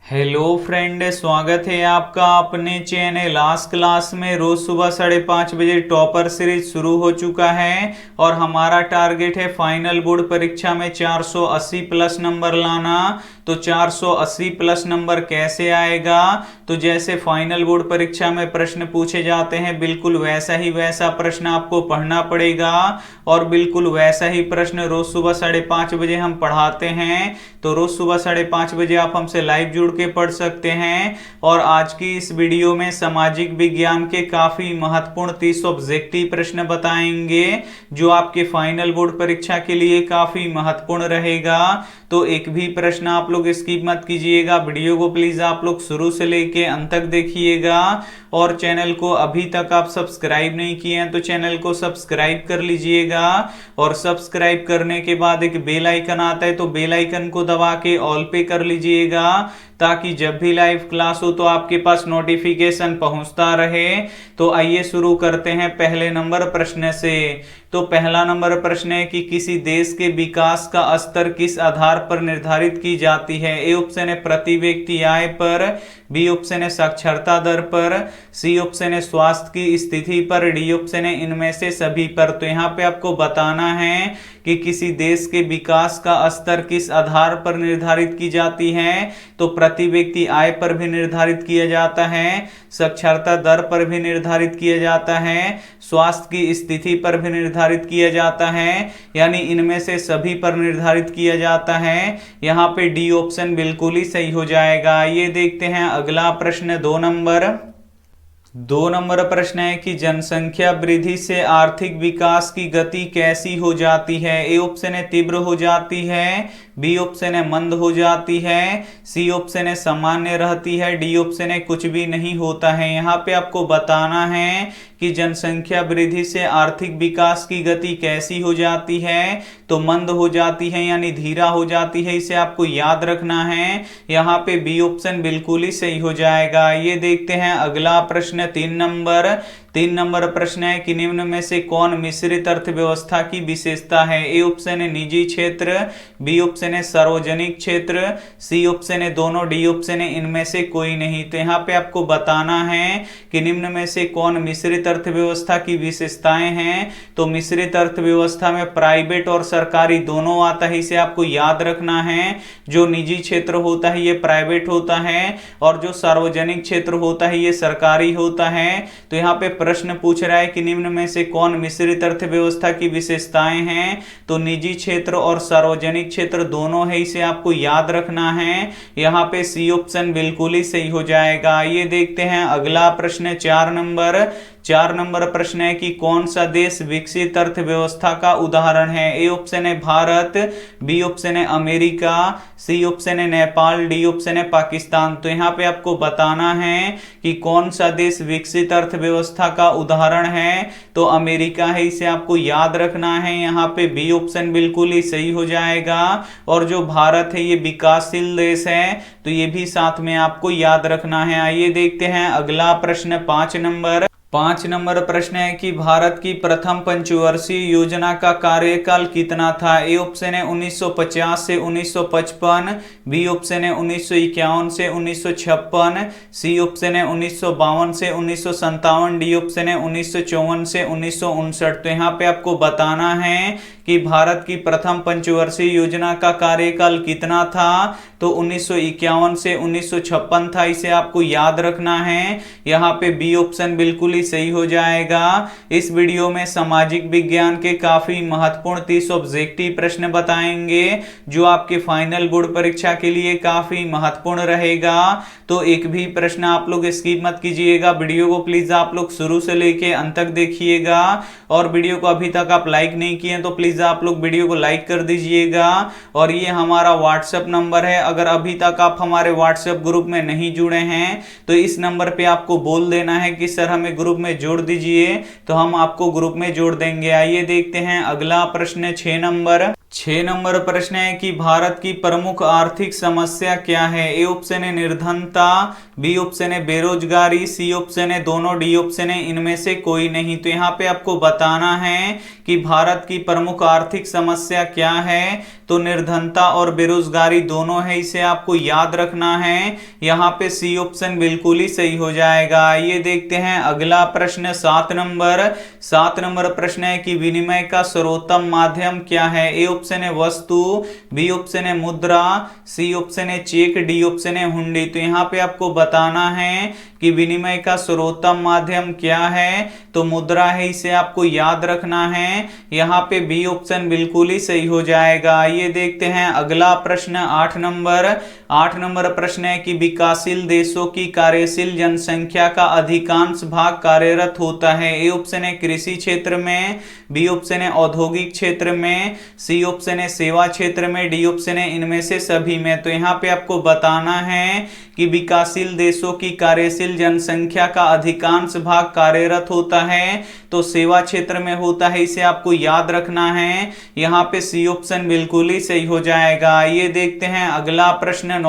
Hello friend, स्वागत है आपका अपने चैनल आज क्लास में। रोज सुबह 5:30 बजे टॉपर सीरीज शुरू हो चुका है और हमारा टारगेट है फाइनल बोर्ड परीक्षा में 480 प्लस नंबर लाना। तो 480 प्लस नंबर कैसे आएगा? तो जैसे फाइनल बोर्ड परीक्षा में प्रश्न पूछे जाते हैं बिल्कुल वैसा प्रश्न आपको पढ़ना पड़ेगा और बिल्कुल वैसा ही प्रश्न रोज सुबह 5:30 बजे हम पढ़ाते हैं। तो रोज सुबह 5:30 बजे आप हमसे लाइव जुड़ के पढ़ सकते हैं। और आज की इस वीडियो में सामाजिक विज्ञान के काफी महत्वपूर्ण 30 ऑब्जेक्टिव प्रश्न बताएंगे जो आपके फाइनल बोर्ड परीक्षा के लिए काफी महत्वपूर्ण रहेगा। तो एक भी प्रश्न आप लोग स्किप मत कीजिएगा, वीडियो को प्लीज आप लोग शुरू से लेके अंत तक देखिएगा। और चैनल को अभी तक आप सब्सक्राइब नहीं किए हैं तो चैनल को सब्सक्राइब कर लीजिएगा। और सब्सक्राइब करने के बाद एक बेल आइकन आता है तो बेल आइकन को दबा के ऑल पे कर लीजिएगा ताकि जब भी लाइव क्लास हो तो आपके पास नोटिफिकेशन पहुंचता रहे। तो आइए शुरू करते हैं पहले नंबर प्रश्न से। तो पहला नंबर प्रश्न है कि किसी देश के विकास का स्तर किस आधार पर निर्धारित की जाती है? ए ऑप्शन है प्रति व्यक्ति आय पर, बी ऑप्शन है साक्षरता दर पर, सी ऑप्शन है स्वास्थ्य की स्थिति पर, डी ऑप्शन है इनमें से सभी पर। तो यहाँ पे आपको बताना है कि किसी देश के विकास का स्तर किस आधार पर निर्धारित की जाती है। तो प्रति व्यक्ति आय पर भी निर्धारित किया जाता है, साक्षरता दर पर भी निर्धारित किया जाता है, स्वास्थ्य की स्थिति पर भी निर्धारित किया जाता है, यानी इनमें से सभी पर निर्धारित किया जाता है। यहाँ पे डी ऑप्शन बिल्कुल ही सही हो जाएगा। ये देखते हैं अगला प्रश्न 2 नंबर प्रश्न है कि जनसंख्या वृद्धि से आर्थिक विकास की गति कैसी हो जाती है? ए ऑप्शन है तीव्र हो जाती है, बी ऑप्शन है मंद हो जाती है, सी ऑप्शन है सामान्य रहती है, डी ऑप्शन है कुछ भी नहीं होता है। यहाँ पे आपको बताना है कि जनसंख्या वृद्धि से आर्थिक विकास की गति कैसी हो जाती है। तो मंद हो जाती है यानी धीरा हो जाती है, इसे आपको याद रखना है। यहाँ पे बी ऑप्शन बिल्कुल ही सही हो जाएगा। ये देखते हैं अगला प्रश्न 3 नंबर प्रश्न है कि निम्न में से कौन मिश्रित अर्थव्यवस्था की विशेषता है? ए ऑप्शन है निजी क्षेत्र, बी ऑप्शन है सार्वजनिक क्षेत्र, सी ऑप्शन है दोनों, डी ऑप्शन है इनमें से कोई नहीं। तो यहाँ पे आपको बताना है कि निम्न में से कौन मिश्रित अर्थव्यवस्था की विशेषताएं हैं। तो मिश्रित अर्थव्यवस्था में प्राइवेट और सरकारी दोनों आता है, इसे आपको याद रखना है। जो निजी क्षेत्र होता है ये प्राइवेट होता है और जो सार्वजनिक क्षेत्र होता है ये सरकारी होता है। तो यहाँ पे प्रश्न पूछ रहा है कि निम्न में से कौन मिश्रित अर्थव्यवस्था की विशेषताएं हैं। तो निजी क्षेत्र और सार्वजनिक क्षेत्र दोनों है, इसे आपको याद रखना है। यहाँ पे सी ऑप्शन बिल्कुल ही सही हो जाएगा। ये देखते हैं अगला प्रश्न 4 नंबर प्रश्न है कि कौन सा देश विकसित अर्थव्यवस्था का उदाहरण है? ए ऑप्शन है भारत, बी ऑप्शन है अमेरिका, सी ऑप्शन है नेपाल, डी ऑप्शन है पाकिस्तान। तो यहाँ पे आपको बताना है कि कौन सा देश विकसित अर्थव्यवस्था का उदाहरण है। तो अमेरिका है, इसे आपको याद रखना है। यहाँ पे बी ऑप्शन बिल्कुल ही सही हो जाएगा। और जो भारत है ये विकासशील देश है, तो ये भी साथ में आपको याद रखना है। आइए देखते हैं अगला प्रश्न 5 नंबर प्रश्न है कि भारत की प्रथम पंचवर्षीय योजना का कार्यकाल कितना था? ए ऑप्शन है 1950 से 1955, बी ऑप्शन है 1951 से 1956, सी ऑप्शन है 1952 से 1957, डी ऑप्शन है 1954 से 1959। तो यहाँ पे आपको बताना है कि भारत की प्रथम पंचवर्षीय योजना का कार्यकाल कितना था। तो 1951 से 1956 था, इसे आपको याद रखना है। यहाँ पे बी ऑप्शन बिल्कुल ही सही हो जाएगा। इस वीडियो में सामाजिक विज्ञान के काफी महत्वपूर्ण 30 ऑब्जेक्टिव प्रश्न बताएंगे जो आपके फाइनल बोर्ड परीक्षा के लिए काफी महत्वपूर्ण रहेगा। तो एक भी प्रश्न आप लोग स्किप मत कीजिएगा, वीडियो को प्लीज आप लोग शुरू से लेके अंत तक देखिएगा। और वीडियो को अभी तक आप लाइक नहीं किए तो प्लीज आप लोग वीडियो को लाइक कर दीजिएगा। और ये हमारा व्हाट्सएप नंबर है, अगर अभी तक आप हमारे व्हाट्सएप ग्रुप में नहीं जुड़े हैं तो इस नंबर पे आपको बोल देना है कि सर हमें ग्रुप में जोड़ दीजिए, तो हम आपको ग्रुप में जोड़ देंगे। आइए देखते हैं अगला प्रश्न 6 नंबर प्रश्न है कि भारत की प्रमुख आर्थिक समस्या क्या है? ए ऑप्शन है निर्धनता, बी ऑप्शन है बेरोजगारी, सी ऑप्शन है दोनों, डी ऑप्शन है इनमें से कोई नहीं। तो यहाँ पे आपको बताना है कि भारत की प्रमुख आर्थिक समस्या क्या है। तो निर्धनता और बेरोजगारी दोनों है, इसे आपको याद रखना है। यहाँ पे सी ऑप्शन बिल्कुल ही सही हो जाएगा। ये देखते हैं अगला प्रश्न 7 नंबर प्रश्न है कि विनिमय का सर्वोत्तम माध्यम क्या है। ए ऑप्शन है वस्तु, बी ऑप्शन है मुद्रा, सी ऑप्शन है चेक, डी ऑप्शन है हुंडी। तो यहाँ पे आपको बताना है कि विनिमय का सर्वोत्तम माध्यम क्या है, तो मुद्रा है, इसे आपको याद रखना है। यहाँ पे बी ऑप्शन बिल्कुल ही सही हो जाएगा। ये देखते हैं अगला प्रश्न 8 नंबर प्रश्न है कि विकासशील देशों की कार्यशील जनसंख्या का अधिकांश भाग कार्यरत होता है। ए ऑप्शन है कृषि क्षेत्र में, बी ऑप्शन है औद्योगिक क्षेत्र में, सी ऑप्शन है सेवा क्षेत्र में, डी ऑप्शन है इनमें से सभी में। तो यहाँ पे आपको बताना है कि विकासशील देशों की कार्यशील जनसंख्या का अधिकांश भाग कार्यरत होता है, तो सेवा क्षेत्र में होता है, इसे आपको याद रखना है। यहाँ पे सी ऑप्शन बिल्कुल ही सही हो जाएगा। ये देखते हैं अगला प्रश्न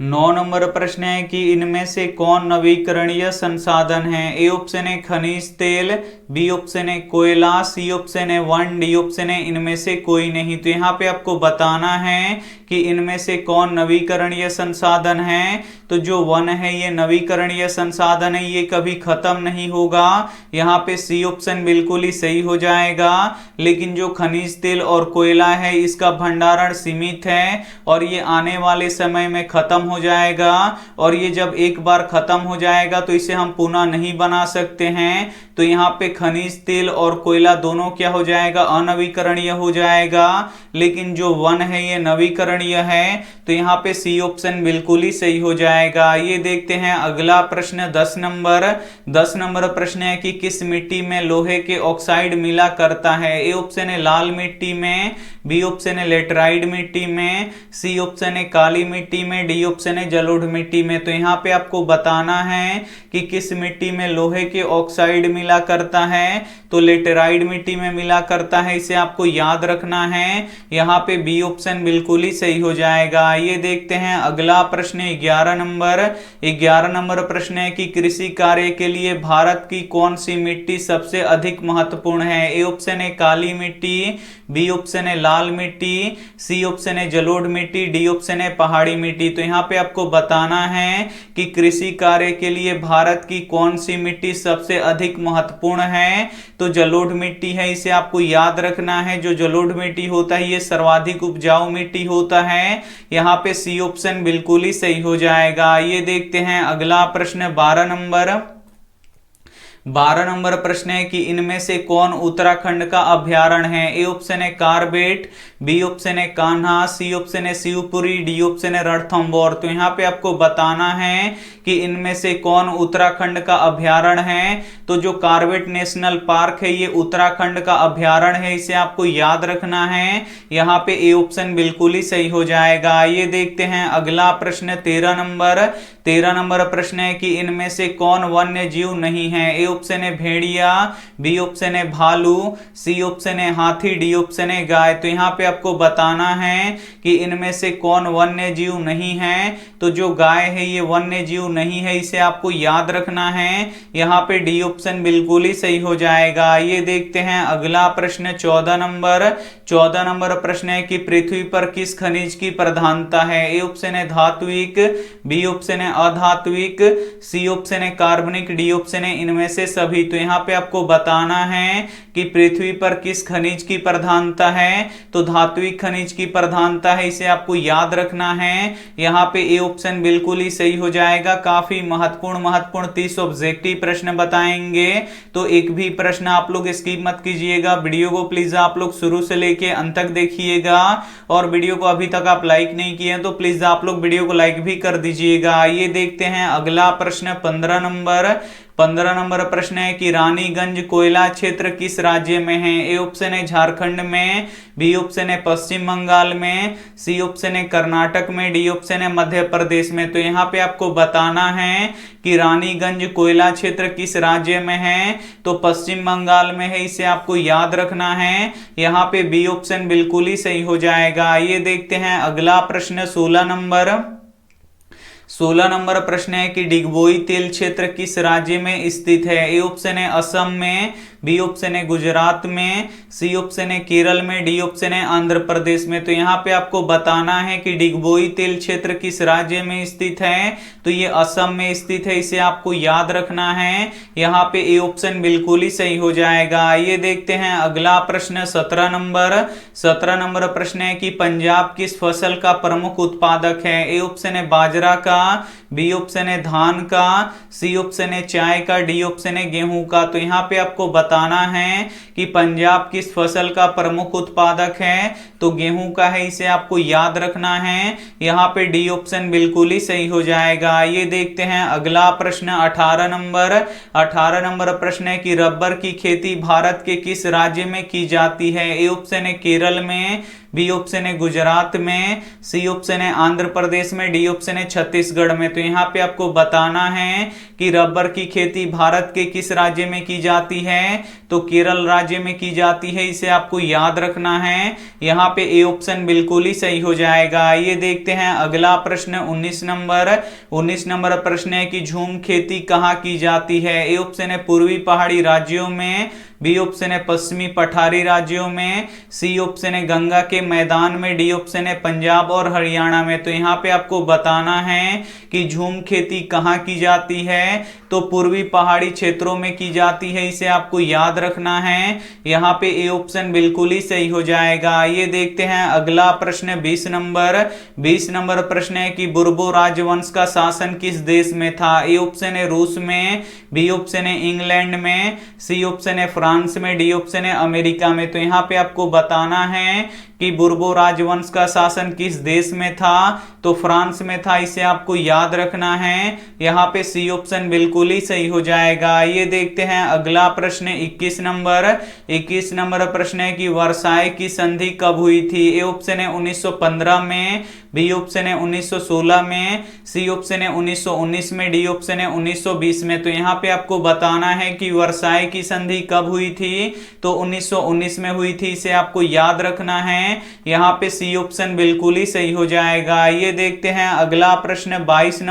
9 नंबर प्रश्न है कि इनमें से कौन नवीकरणीय संसाधन है। ए ऑप्शन है खनिज तेल, बी ऑप्शन है कोयला, सी ऑप्शन है वन, डी ऑप्शन है इनमें से कोई नहीं। तो यहाँ पे आपको बताना है कि इनमें से कौन नवीकरणीय संसाधन है। तो जो वन है ये नवीकरणीय संसाधन है, ये कभी खत्म नहीं होगा। यहाँ पे सी ऑप्शन बिल्कुल ही सही हो जाएगा। लेकिन जो खनिज तेल और कोयला है इसका भंडारण सीमित है और ये आने वाले समय में खत्म हो जाएगा, और ये जब एक बार खत्म हो जाएगा तो इसे हम पुनः नहीं बना सकते हैं। तो यहाँ पे खनिज तेल और कोयला दोनों क्या हो जाएगा, अनवीकरणीय हो जाएगा। लेकिन जो वन है ये नवीकरणीय है, तो यहाँ पे सी ऑप्शन बिल्कुल ही सही हो जाएगा। ये देखते हैं अगला प्रश्न 10 नंबर प्रश्न है कि किस मिट्टी में लोहे के ऑक्साइड मिला करता है। ए ऑप्शन है लाल मिट्टी में, बी ऑप्शन है लेटराइट मिट्टी में, सी ऑप्शन है काली मिट्टी में, डी ऑप्शन है जलोढ़ मिट्टी में। तो यहाँ पे आपको बताना है कि किस मिट्टी में लोहे के ऑक्साइड मिला करता है, तो लेटेराइट मिट्टी में मिला करता है, इसे आपको याद रखना है। यहाँ पे बी ऑप्शन बिल्कुल ही सही हो जाएगा। ये देखते हैं अगला प्रश्न 11 नंबर प्रश्न है कि कृषि कार्य के लिए भारत की कौन सी मिट्टी सबसे अधिक महत्वपूर्ण है। ए ऑप्शन है काली मिट्टी, बी ऑप्शन है लाल मिट्टी, सी ऑप्शन है जलोढ़ मिट्टी, डी ऑप्शन है पहाड़ी मिट्टी। तो यहाँ पे आपको बताना है कि कृषि कार्य के लिए भारत की कौन सी मिट्टी सबसे अधिक महत्वपूर्ण है। तो जलोढ़ मिट्टी है, इसे आपको याद रखना है। जो जलोढ़ मिट्टी होता है ये सर्वाधिक उपजाऊ मिट्टी होता है। यहाँ पे सी ऑप्शन बिल्कुल ही सही हो जाएगा। ये देखते हैं अगला प्रश्न 12 नंबर प्रश्न है कि इनमें से कौन उत्तराखंड का अभ्यारण्य है। ए ऑप्शन है कारबेट, बी ऑप्शन है कान्हा, सी ऑप्शन है शिवपुरी, डी ऑप्शन है रणथंभौर। तो यहाँ पे आपको बताना है कि इनमें से कौन उत्तराखंड का अभ्यारण्य है। तो जो कारबेट नेशनल पार्क है ये उत्तराखंड का अभ्यारण्य है, इसे आपको याद रखना है। यहाँ पे ए ऑप्शन बिल्कुल ही सही हो जाएगा। ये देखते हैं अगला प्रश्न 13 नंबर प्रश्न है कि इनमें से कौन वन्य जीव नहीं है। ए ऑप्शन है भेड़िया, बी ऑप्शन है भालू, सी ऑप्शन है हाथी, डी ऑप्शन है गाय। तो यहाँ पे आपको बताना है कि इनमें से कौन वन्य जीव नहीं है। तो जो गाय है ये वन्य जीव नहीं है, इसे आपको याद रखना है। यहाँ पे डी ऑप्शन बिल्कुल ही सही हो जाएगा। ये देखते हैं अगला प्रश्न 14 नंबर प्रश्न है कि पृथ्वी पर किस खनिज की प्रधानता है। ए ऑप्शन है धात्विक, बी ऑप्शन है अधात्विक, सी ऑप्शन है कार्बनिक, डी ऑप्शन है इनमें से सभी। तो यहाँ पे आपको बताना है कि पृथ्वी पर किस खनिज की प्रधानता है। तो धात्विक खनिज की प्रधानता है, इसे आपको याद रखना है। यहाँ पे ए ऑप्शन बिल्कुल ही सही हो जाएगा। काफी महत्वपूर्ण 30 ऑब्जेक्टिव प्रश्न बताएंगे, तो एक भी प्रश्न आप लोग स्किप मत कीजिएगा। वीडियो को प्लीज आप लोग शुरू से लेके अंत तक देखिएगा, और वीडियो को अभी तक आप लाइक नहीं किए हैं तो प्लीज आप लोग वीडियो को लाइक भी कर दीजिएगा। ये देखते हैं अगला प्रश्न 15 नंबर प्रश्न है कि रानीगंज कोयला क्षेत्र किस राज्य में है। ए ऑप्शन है झारखंड में, बी ऑप्शन है पश्चिम बंगाल में, सी ऑप्शन है कर्नाटक में, डी ऑप्शन है मध्य प्रदेश में। तो यहाँ पे आपको बताना है कि रानीगंज कोयला क्षेत्र किस राज्य में है। तो पश्चिम बंगाल में है, इसे आपको याद रखना है। यहाँ पे बी ऑप्शन बिल्कुल ही सही हो जाएगा। ये देखते हैं अगला प्रश्न 16 नंबर प्रश्न है कि डिगबोई तेल क्षेत्र किस राज्य में स्थित है। ए ऑप्शन है असम में, बी ऑप्शन है गुजरात में, सी ऑप्शन है केरल में, डी ऑप्शन है आंध्र प्रदेश में। तो यहाँ पे आपको बताना है कि डिगबोई तेल क्षेत्र किस राज्य में स्थित है, तो ये असम में स्थित है, इसे आपको याद रखना है। यहाँ पे ए ऑप्शन बिल्कुल ही सही हो जाएगा। ये देखते हैं अगला प्रश्न 17 नंबर प्रश्न है कि पंजाब किस फसल का प्रमुख उत्पादक है। ए ऑप्शन है बाजरा का, बी ऑप्शन है धान का, सी ऑप्शन है चाय का, डी ऑप्शन है गेहूं का। तो यहाँ पे आपको बताना है कि पंजाब किस फसल का प्रमुख उत्पादक है, तो गेहूं का है, इसे आपको याद रखना है। यहाँ पे डी ऑप्शन बिल्कुल ही सही हो जाएगा। ये देखते हैं अगला प्रश्न 18 नंबर प्रश्न है कि रबर की खेती भारत के किस राज्य में की जाती है। ए ऑप्शन है केरल में, बी ऑप्शन है गुजरात में, सी ऑप्शन है आंध्र प्रदेश में, डी ऑप्शन है छत्तीसगढ़ में। तो यहाँ पे आपको बताना है कि रबर की खेती भारत के किस राज्य में की जाती है, तो केरल राज्य में की जाती है, इसे आपको याद रखना है। यहाँ पे ए ऑप्शन बिल्कुल ही सही हो जाएगा। ये देखते हैं अगला प्रश्न 19 नंबर प्रश्न है कि झूम खेती कहाँ की जाती है। ए ऑप्शन है पूर्वी पहाड़ी राज्यों में, बी ऑप्शन है पश्चिमी पठारी राज्यों में, सी ऑप्शन है गंगा के मैदान में, डी ऑप्शन है पंजाब और हरियाणा में। तो यहाँ पे आपको बताना है कि झूम खेती कहाँ की जाती है, तो पूर्वी पहाड़ी क्षेत्रों में की जाती है, इसे आपको याद रखना है। यहाँ पे ए ऑप्शन बिल्कुल ही सही हो जाएगा। ये देखते हैं अगला प्रश्न 20 नंबर प्रश्न है कि बुर्बो राजवंश का शासन किस देश में था। ए ऑप्शन है रूस में, बी ऑप्शन है इंग्लैंड में, सी ऑप्शन है फ्रांस में, डी ऑप्शन है अमेरिका में। तो यहाँ पे आपको बताना है कि बुर्बो राजवंश का शासन किस देश में था, तो फ्रांस में था, इसे आपको याद रखना है। यहाँ पे सी ऑप्शन बिल्कुल ही सही हो जाएगा। ये देखते हैं अगला प्रश्न 21 नंबर प्रश्न है कि वर्साई की संधि कब हुई थी। ए ऑप्शन है 1915 में, बी ऑप्शन है 1916 में, सी ऑप्शन है 1919 में, डी ऑप्शन है 1920 में। तो यहाँ पे आपको बताना है कि वर्साई की संधि कब हुई थी, तो 1919 में हुई थी, इसे आपको याद रखना है। यहाँ पे सी ऑप्शन बिल्कुल ही सही हो जाएगा। ये देखते हैं अगला प्रश्न 22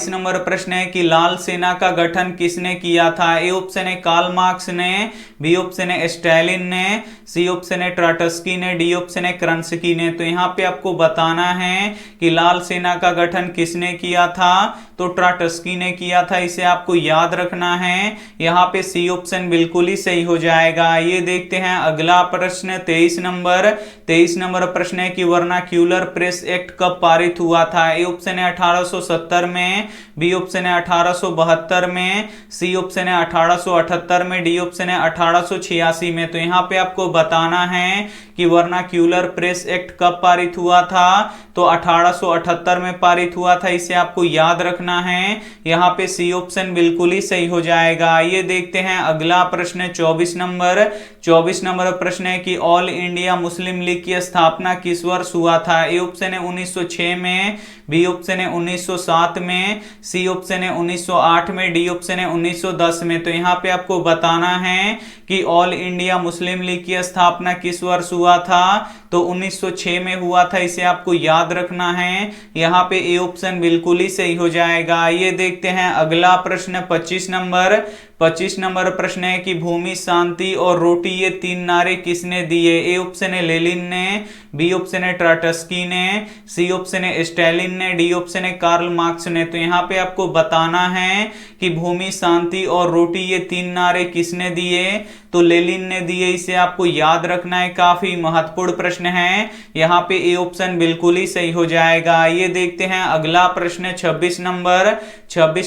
नंबर प्रश्न है कि लाल सेना का गठन किसने किया था। ए ऑप्शन है कार्ल मार्क्स ने, बी ऑप्शन है स्टालिन ने, सी ऑप्शन है ट्रॉट्स्की ने, डी ऑप्शन है कर्स्की ने। तो यहाँ पे आपको बताना है कि लाल सेना का गठन किसने किया था, तो ट्रॉट्स्की ने किया था, इसे आपको याद रखना है। यहाँ पे सी ऑप्शन बिल्कुल ही सही हो जाएगा। ये देखते हैं अगला प्रश्न 23 नंबर प्रश्न है कि वर्नाक्यूलर प्रेस एक्ट कब पारित हुआ था। ए ऑप्शन है 1870 में, बी ऑप्शन है 1872 में, सी ऑप्शन है 1878 में, डी ऑप्शन है 1886 में। तो यहाँ पे आपको बताना है कि वर्नाक्यूलर प्रेस एक्ट कब पारित हुआ था, तो 1878 में पारित हुआ था, इसे आपको याद रखना है। यहाँ पे सी ऑप्शन बिल्कुल ही सही हो जाएगा। ये देखते हैं अगला प्रश्न 24 नंबर प्रश्न है कि ऑल इंडिया मुस्लिम लीग की स्थापना किस वर्ष हुआ था। ए ऑप्शन है 1906 में, बी ऑप्शन है 1907 में, सी ऑप्शन है 1908 में, डी ऑप्शन है 1910 में। तो यहाँ पे आपको बताना है कि ऑल इंडिया मुस्लिम लीग की स्थापना किस वर्ष हुआ था, तो 1906 में हुआ था, इसे आपको याद रखना है। यहाँ पे ए ऑप्शन बिल्कुल ही सही हो जाएगा। ये देखते हैं अगला प्रश्न 25 नंबर प्रश्न है कि भूमि, शांति और रोटी ये तीन नारे किसने दिए। ए ऑप्शन है लेनिन ने, बी ऑप्शन है ट्रॉट्स्की ने, सी ऑप्शन है स्टालिन ने, डी ऑप्शन है कार्ल मार्क्स ने। तो यहाँ पे आपको बताना है कि भूमि, शांति और रोटी ये तीन नारे किसने दिए, तो लेनिन ने दिए, इसे आपको याद रखना है। काफी महत्वपूर्ण प्रश्न है। यहाँ पे ए ऑप्शन बिल्कुल ही सही हो जाएगा। ये देखते हैं अगला प्रश्न 26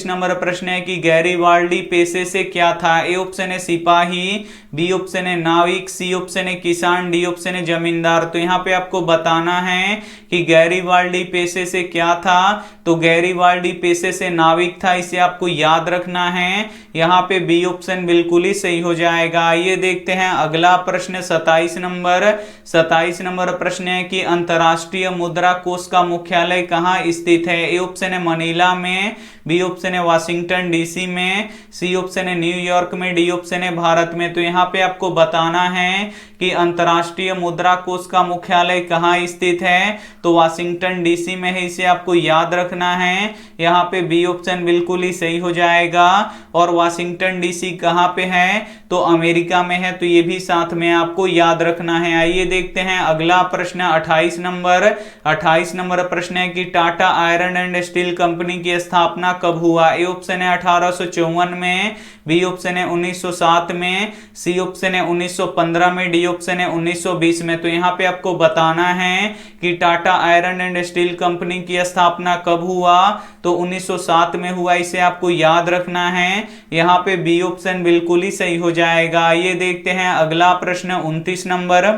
नंबर प्रश्न है कि गैरीवाल्डी पेशे से क्या था। ए ऑप्शन है सिपाही, बी ऑप्शन है नाविक, सी ऑप्शन है किसान, डी ऑप्शन है जमींदार। तो यहाँ पे आपको बताना है कि गैरीवाल्डी पेशे से क्या था, तो गैरीवाल्डी पेशे से नाविक था, इसे आपको याद रखना है। यहाँ पे बी ऑप्शन बिल्कुल ही सही हो जाएगा। ये देखते हैं अगला प्रश्न 27 नंबर प्रश्न है कि अंतरराष्ट्रीय मुद्रा कोष का मुख्यालय कहाँ स्थित है। ए ऑप्शन है मनीला में, बी ऑप्शन है वाशिंगटन डीसी में, सी ऑप्शन है न्यूयॉर्क में, डी ऑप्शन है भारत में। तो यहाँ पे आपको बताना है कि अंतर्राष्ट्रीय मुद्रा कोष का मुख्यालय कहाँ स्थित है, तो वाशिंगटन डीसी में है, इसे आपको याद रखना है। यहाँ पे बी ऑप्शन बिल्कुल ही सही हो जाएगा। और वाशिंगटन डीसी कहाँ पे है, तो अमेरिका में है, तो ये भी साथ में आपको याद रखना है। आइए देखते हैं अगला प्रश्न 28 नंबर। 28 नंबर प्रश्न है कि Tata iron and steel company की स्थापना कब हुआ। ए ऑप्शन है 1854 में, बी ऑप्शन है 1907 में, सी ऑप्शन है 1915 में, डी ऑप्शन है 1920 में। तो यहाँ पे आपको बताना है कि Tata iron and steel company की स्थापना कब हुआ, तो 1907 में हुआ, इसे आपको याद रखना है। यहाँ पे बी ऑप्शन बिल्कुल ही सही हो जाएगा। ये देखते हैं अगला प्रश्न 29 नंबर।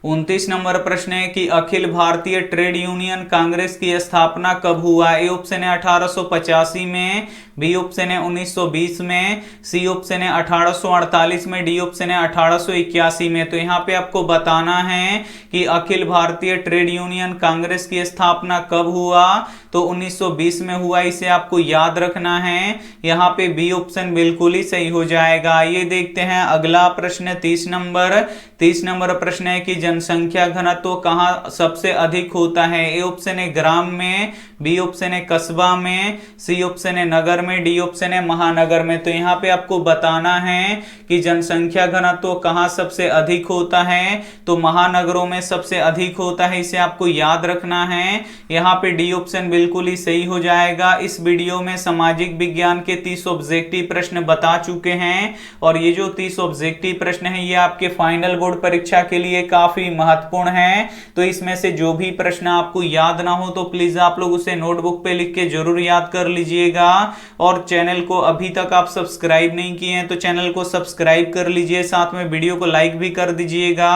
29 नंबर प्रश्न है कि अखिल भारतीय ट्रेड यूनियन कांग्रेस की स्थापना कब हुआ। ए ऑप्शन है 1885 में, बी ऑप्शन है 1920 में, सी ऑप्शन है 1848 में, डी ऑप्शन है 1881 में। तो यहाँ पे आपको बताना है कि अखिल भारतीय ट्रेड यूनियन कांग्रेस की स्थापना कब हुआ, तो 1920 में हुआ, इसे आपको याद रखना है। यहाँ पे बी ऑप्शन बिल्कुल ही सही हो जाएगा। ये देखते हैं अगला प्रश्न 30 नंबर। 30 नंबर प्रश्न है कि जनसंख्या घनत्व कहाँ सबसे अधिक होता है। ए ऑप्शन है ग्राम में, बी ऑप्शन है कस्बा में, सी ऑप्शन है नगर में, डी ऑप्शन है महानगर में। तो यहाँ पे आपको बताना है कि जनसंख्या घनत्व कहाँ सबसे अधिक होता है, तो महानगरों में सबसे अधिक होता है, इसे आपको याद रखना है। यहाँ पे डी ऑप्शन बिल्कुल ही सही हो जाएगा। इस वीडियो में सामाजिक विज्ञान के 30 ऑब्जेक्टिव प्रश्न बता चुके हैं और ये जो 30 ऑब्जेक्टिव प्रश्न है ये आपके फाइनल बोर्ड परीक्षा के लिए काफी महत्वपूर्ण है। तो इसमें से जो भी प्रश्न आपको याद ना हो तो प्लीज आप लोग उसे नोटबुक पे लिख के जरूर याद कर लीजिएगा। और चैनल को अभी तक आप सब्सक्राइब नहीं किए हैं तो चैनल को सब्सक्राइब कर लीजिए, साथ में वीडियो को लाइक भी कर दीजिएगा।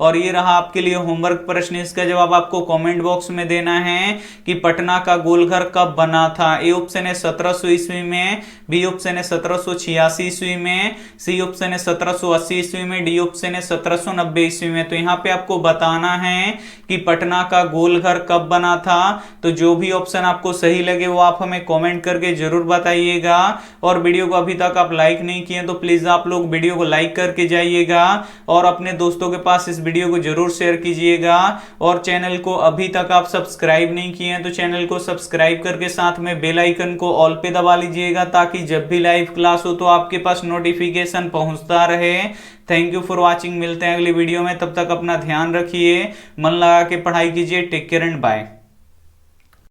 और ये रहा आपके लिए होमवर्क प्रश्न, इसका जवाब आपको कमेंट बॉक्स में देना है कि पटना का गोलघर कब बना था। ए ऑप्शन है 1700 ईस्वी में, बी ऑप्शन है 1786 ईस्वी में, सी ऑप्शन है 1780 ईस्वी में, डी ऑप्शन है 1790 ईस्वी में। तो यहाँ पे आपको बताना है कि पटना का गोलघर कब बना था। तो जो भी ऑप्शन आपको सही लगे वो आप हमें कमेंट करके जरूर बताइएगा। और वीडियो को अभी तक आप लाइक नहीं किए तो प्लीज आप लोग वीडियो को लाइक करके जाइएगा और अपने दोस्तों के पास इस वीडियो को जरूर शेयर कीजिएगा। और चैनल को अभी तक आप सब्सक्राइब नहीं किए हैं तो चैनल को सब्सक्राइब करके साथ में बेल आइकन को ऑल पे दबा लीजिएगा ताकि जब भी लाइव क्लास हो तो आपके पास नोटिफिकेशन पहुंचता रहे। Thank you for watching. मिलते हैं अगली वीडियो में, तब तक अपना ध्यान रखिए, मन लगा के पढ़ाई कीजिए। Take care and bye.